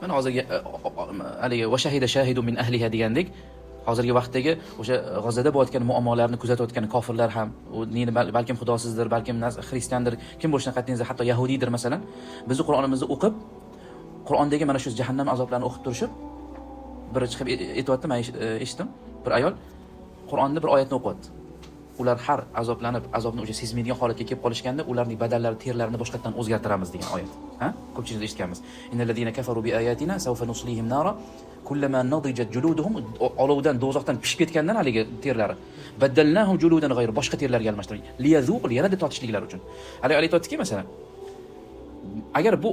Mana hozirgi haligi va shahida shahidun min ahliha degandek, hozirgi vaqtdagi o'sha G'azada bo'layotgan muammolarni kuzatayotgan kofirlar ham, u dini balkim xudosizdir, balkim xristiandir, kim bo'lishidan qat'iy nazar hatto yahudiydir masalan, bizni Qur'onimizni o'qib, Qur'ondagi mana shu jahannam azoblarini o'qib turishib, bir chiqib aytayapti, men eshitdim, bir ayol Qur'onni bir oyatni o'qiyapti. Ular har azoblanib, azobni o'sha sezmaydigan holatga kelib qolishganda, ularning badallari, terlarini boshqatdan o'zgartiramiz degan oyat. Ha? Ko'pchilik eshitganmiz. Innallazina kafaru bi ayatina sawfa nuslihim nara kullama nadijat juluduhum, olovdan, do'zaxdan pishib ketgandan haligi terlari. Baddalnahum juludan ghayr, boshqa terlarga almashtirdik. Liyazuq, yanada totishliklari uchun. Haligi aytayotdiki, masalan, agar bu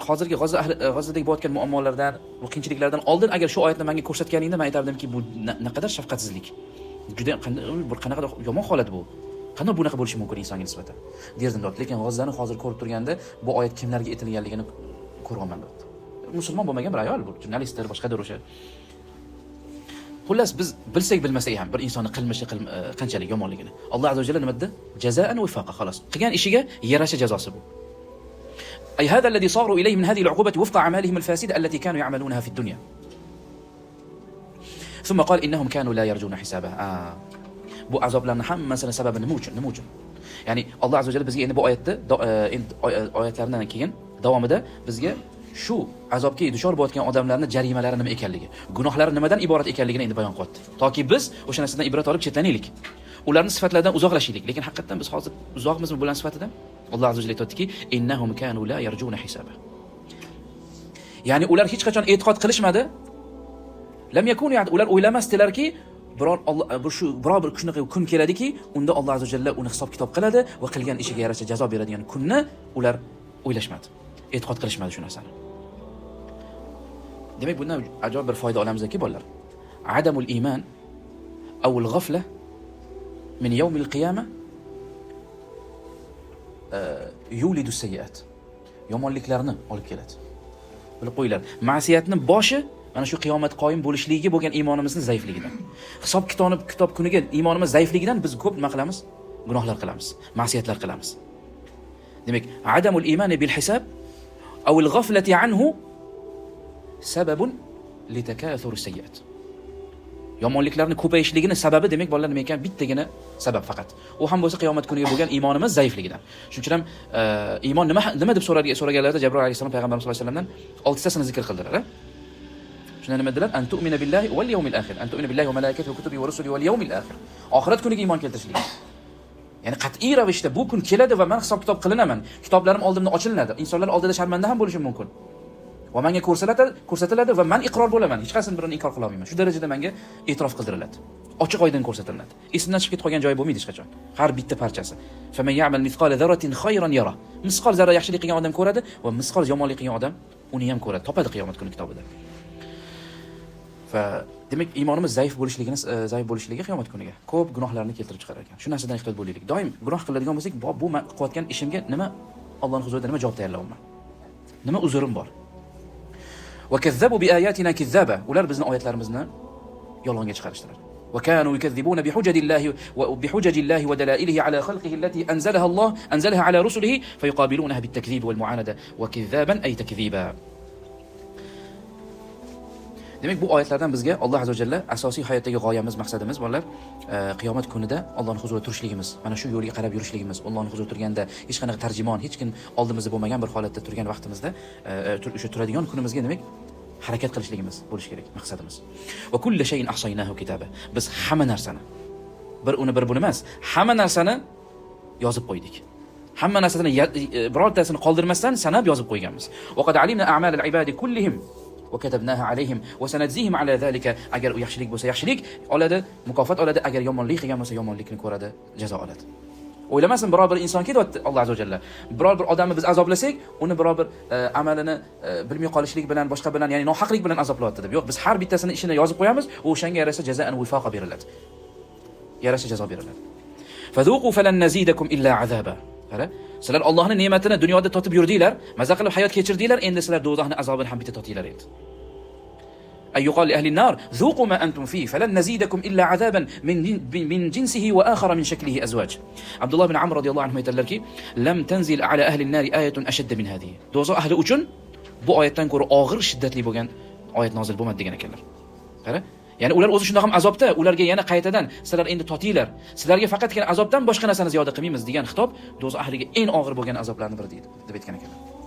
hozirgi G'azadagi bo'layotgan muammolardan, bu qiyinchiliklardan oldin agar shu oyatni menga ko'rsatganingda, men aytardimki, bu naqadar shafqatsizlik. Juda qanaqa yomon holat bu. Qanday bunaqa bo'lishi mumkin insonga nisbatan? Derdim dot. Lekin G'azzani hozir ko'rib turganda bu oyat kimlarga aytilganligini ko'rganman dot. Musulmon bo'lmagan bir ayol bu, jurnalistlar, boshqadir o'sha. Xullas biz bilsak bilmasak ham bir insonning qilmishi qanchalik yomonligini. Alloh azza va jalla nima dedi? Jazaan wifaqa, xolos. Qilgan ishiga yarasha jazosi bu. Ay hada alladhi saru ilayhi min hadhihi al'uqubati wifqa a'malihim al-fasida allati kanu ya'malunaha fi ad-dunya. ثم قال إنهم كانوا لا يرجون حسابه. Bu azoblarning hammasini sababi nima uchun? Nima uchun? Ya'ni Alloh azza va jalla bizga endi bu oyatda oyatlardan keyin davomida bizga shu azobga duchor bo'layotgan odamlarning jarimalari nima ekanligi, gunohlari nimadan iborat ekanligini endi bayon qilyapti. Toki biz o'sha narsadan ibrat olib chetlanaylik. Ularning sifatlaridan uzoqlashaylik. Lekin haqiqatan biz hozir uzoqmizmi bularning sifatidan? Alloh azza va jalla aytadiki, innahum kanu la yarjuna hisaba. Ya'ni ular hech qachon e'tiqod qilishmadi. Lam yakunu, ya'ni ular o'ylamasdilarki, biror bir shunaqa kun keladiki, unda Alloh azza va jalla uni hisob kitob qiladi va qilgan ishiga yarasha jazo beradigan kunni ular o'ylashmadi. E'tiqod qilishmadi shu narsani. Demak, bundan ajoyib bir foyda olamizki, bolalar. Adamul iman aw al-ghafla min yawm al-qiyamah yulidu sayyi'at. Yomonliklarni olib keladi. Bilib qo'yinglar, ma'siyatning boshi mana shu qiyomat qoyim bo'lishligiga bo'lgan iymonimizning zaifligidan. Kitob kuniga iymonimiz zaifligidan biz ko'p nima qilamiz? Gunohlar qilamiz, ma'siyatlar qilamiz. Demak, adamul iman bil hisab aw al ghaflati anhu sababun li takathur sayyiat. Yomonliklarning ko'payishligining sababi demak bolalar nima ekan? Bittagina sabab faqat. U ham bo'lsa qiyomat kuniga bo'lgan iymonimiz zaifligidan. Shuning uchun ham iymon nima deb so'raganlarda Jabroil alayhisalom payg'ambarimiz sollallohu alayhi vasallamdan 6 tasini zikr qildilar. Shunda nima dedilar? An tu'mina billahi wal yawmil akhir. An tu'mina billahi wa malaikatihi wa kutubihi wa rusulihi wal yawmil akhir. Oxirat kuniga iymon keltirishlik. Ya'ni qat'iy ravishda bu kun keladi va men hisob kitob qilinaman. Kitoblarim oldimda ochilinadi. Insonlar oldida sharmanda ham bo'lishim mumkin. Va menga ko'rsatiladi va men iqror bo'laman. Hech qaysini birini inkor qila olmayman. Shu darajada menga e'tirof qildiriladi. Ochiq oydin ko'rsatiladi. Esimdan chiqib ketgan joyi bo'lmaydi hech qachon. Har bitta parchasi. Faman ya'mal mithqala dharratin khayran yara. Misqol zarra yaxshilik qilgan odam ko'radi va misqol yomonlik qilgan odam uni ham ko'radi. Topadi qiyomat kuni kitobida. Va demak iymonimiz zaif bo'lishligi qiyomat kuniga ko'p gunohlarni keltirib chiqarar ekan. Shu narsadan ehtiyot bo'laylik. Doim gunoh qiladigan bo'lsak, bu men qilayotgan ishimga nima Allohning huzurida nima javob tayyorlayapman? Nima uzurim bor? Va kazzabu bi ayatina kizzaba. Ular bizning oyatlarimizni yolg'onga chiqarishdilar. Va kanu yukazzibuna bi hujajillahi va dalailihi ala khalqihi allati anzalaha ala rusulihi fayuqabilunaha bit takdhib wal mu'anada wa kizzaban ay takdhiba. Demak, bu oyatlardan bizga Alloh azza va jalla asosiy hayotdagi g'oyamiz, maqsadimiz bolalar, qiyomat kunida Allohning huzurida turishligimiz, mana shu yo'lga qarab yurishligimiz, Allohning huzurida turganda hech qanaqa tarjimon, hech kim oldimizda bo'lmagan bir holatda turgan vaqtimizda, o'sha turadigan kunimizga demak harakat qilishligimiz bo'lish kerak maqsadimiz. Va kullu shay'in ahsaynahu kitaba. Biz hamma narsani bir buni emas, hamma narsani yozib qo'ydik. Hamma narsani birortasini qoldirmasdan sanab yozib qo'yganmiz. Va qad alimna a'mal al-ibadi kullihim va katabnaha alayhim va sanadzihim ala zalika. Agar u yaxshilik bo'lsa yaxshilik oladi, mukofot oladi, agar yomonlik qilgan bo'lsa yomonlikni ko'radi, jazo oladi. O'ylamasin biror bir inson ketyapti Alloh azza va jalla. Biror bir odamni biz azoblasak, uni biror bir amalini bilmay qolishlik bilan, boshqa bilan, ya'ni nohaqlik bilan azoblayapti deb. Yo'q, biz har bittasini ishini yozib qo'yamiz, o'shanga yarasha jazaan wifaqa beriladi. Yarasha jazo beriladi. Fazuqu falan nazidakum illa azaba. Qara, sizlar Allohning ne'matini dunyoda totib yurdinglar, maza qilib hayot kechirdinglar, endi sizlar do'zaxning azobini ham bitta totinglar endi. أيقال لأهل النار ذوقوا ما أنتم فيه فلن نزيدكم إلا عذابا من جنسه وآخر من شكله أزواج. عبد الله بن عمرو رضي الله عنه يتلركي لم تنزل على أهل النار آية أشد من هذه. دوزا أهل أجن bu oyatdan ko'ra og'ir shiddatli bo'lgan oyat nozil bo'lmadi degan ekanlar. Qara, ya'ni ular o'zi shunday ham azobda, ularga yana qaytadan sizlar endi totinglar, sizlarga faqatgina azobdan boshqa narsani ziyoda qilmaymiz degan xitob do'zax ahliga eng og'ir bo'lgan azoblarning biri deydi deb aytgan ekanlar.